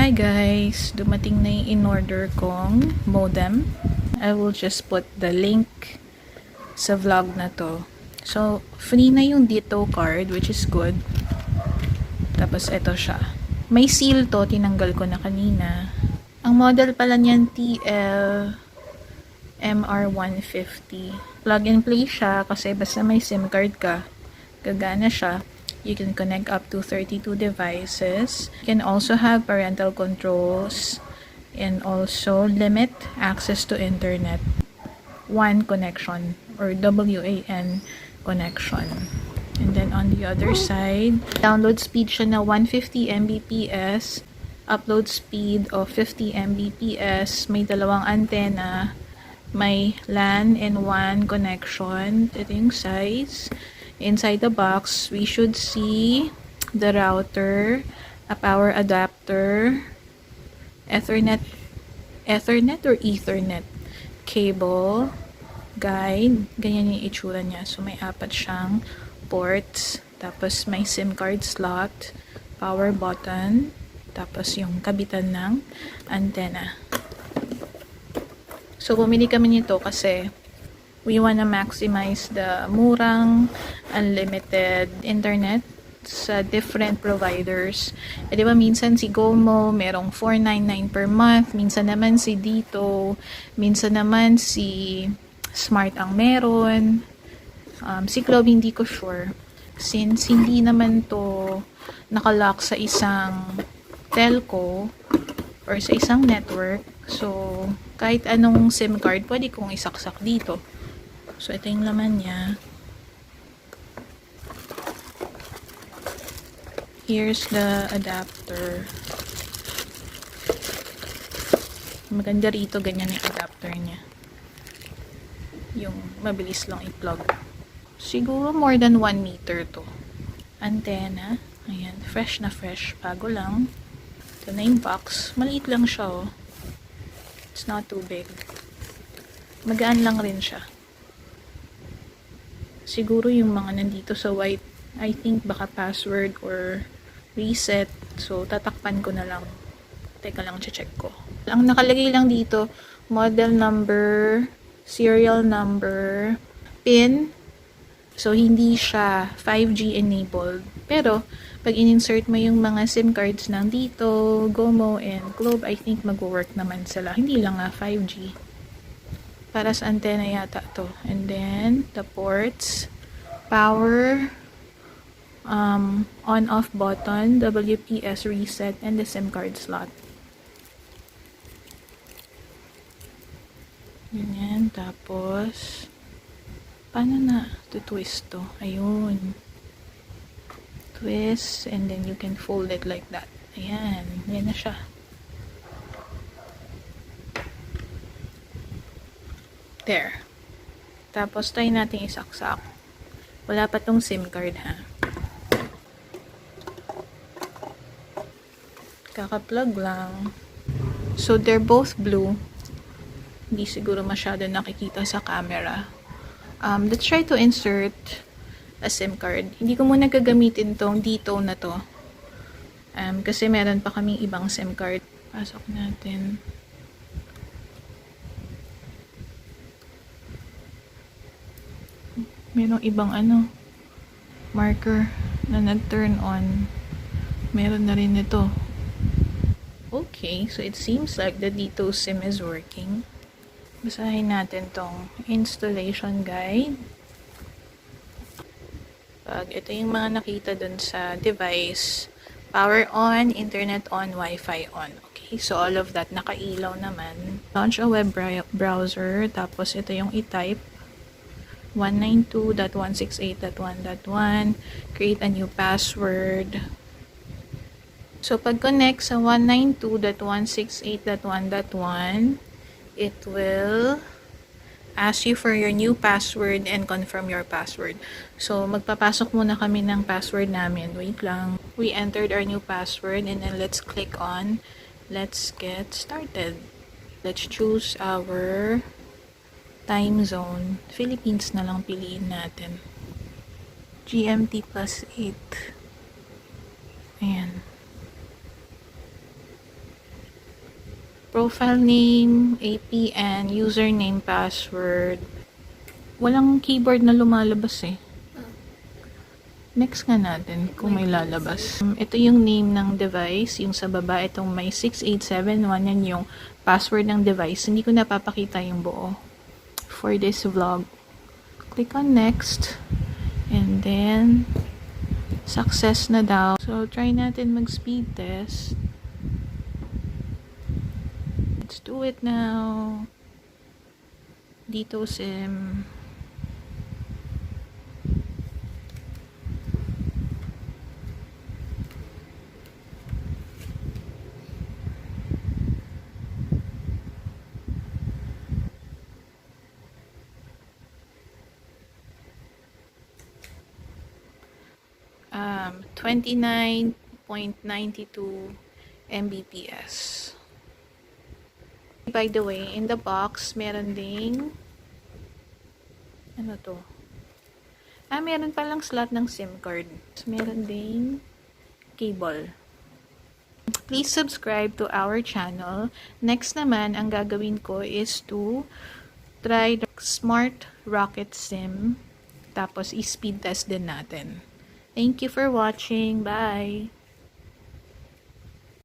Hi guys! Dumating na yung in-order kong modem. I will just put the link sa vlog na to. So, free na yung Ditto card, which is good. Tapos, ito siya. May seal to, tinanggal ko na kanina. Ang model pala niyan, TL MR150. Plug and play siya kasi basta may SIM card ka, gagana siya. You can connect up to 32 devices. You can also have parental controls and also limit access to internet. WAN connection or WAN connection. And then on the other side, download speed siya na 150 Mbps, upload speed of 50 Mbps, may dalawang antenna, may LAN and WAN connection. Ito yung size. Inside the box, we should see the router, a power adapter, Ethernet or Ethernet cable, guide. Ganyan yung itsura niya. So, may 4 siyang ports. Tapos, may SIM card slot, power button, tapos yung kabitan ng antenna. So, bumili kami nito kasi we wanna maximize the murang, unlimited internet sa different providers. E diba minsan si Gomo, merong $499 per month. Minsan naman si Ditto. Minsan naman si Smart ang meron. Si Globe hindi ko sure. Since hindi naman to nakalock sa isang telco or sa isang network. So, kahit anong SIM card, pwede kong isaksak dito. So, ito yung laman niya. Here's the adapter. Maganda rito, ganyan yung adapter niya. Yung mabilis lang i-plug. Siguro more than 1 meter to. Antenna. Ayan, fresh na fresh. Bago lang. Ito na yung box. Maliit lang siya, oh. It's not too big. Magaan lang rin siya. Siguro yung mga nandito sa white, I think baka password or reset. So, tatakpan ko na lang. Teka lang, check ko. Ang nakalagay lang dito, model number, serial number, PIN. So, hindi siya 5G enabled. Pero, pag in-insert mo yung mga SIM cards ng Ditto, Gomo, and Globe, I think mag-work naman sila. Hindi lang 5G. Para sa antenna yata to. And then, the ports, power, on-off button, WPS reset, and the SIM card slot. Ganyan. Tapos, paano na twist to? Ayun. Twist, and then you can fold it like that. Ayan. Yan na siya. There. Tapos, try natin isaksak. Wala pa tong SIM card, ha? Kaka-plug lang. So, they're both blue. Hindi siguro masyado nakikita sa camera. Let's try to insert a SIM card. Hindi ko muna gagamitin tong Ditto na to. Kasi meron pa kaming ibang SIM card. Pasok natin. Merong ibang marker na nag-turn on. Meron na rin ito. Okay, so it seems like the Ditto SIM is working. Basahin natin tong installation guide. Pag ito yung mga nakita dun sa device, power on, internet on, Wi-Fi on. Okay, so all of that nakailaw naman. Launch a web browser, tapos ito yung i-type. 192.168.1.1, create a new password. So, pag connect sa 192.168.1.1, it will ask you for your new password and confirm your password. So, magpapasok muna kami ng password namin. Wait lang. We entered our new password and then let's click on let's get started. Let's choose our time zone. Philippines na lang piliin natin. GMT +8. Ayan. Profile name, APN, username, password. Walang keyboard na lumalabas eh. Next nga natin kung may lalabas. Ito yung name ng device. Yung sa baba, itong may 6871. Yan yung password ng device. Hindi ko napapakita yung buo for this vlog. Click on next. And then, success na daw. So, try natin mag-speed test. Let's do it now. Dito SIM. 29.92 Mbps. By the way, in the box, meron ding ano to? Meron palang slot ng SIM card. Meron ding cable. Please subscribe to our channel. Next naman, ang gagawin ko is to try the Smart Rocket SIM. Tapos, i-speed test din natin. Thank you for watching. Bye!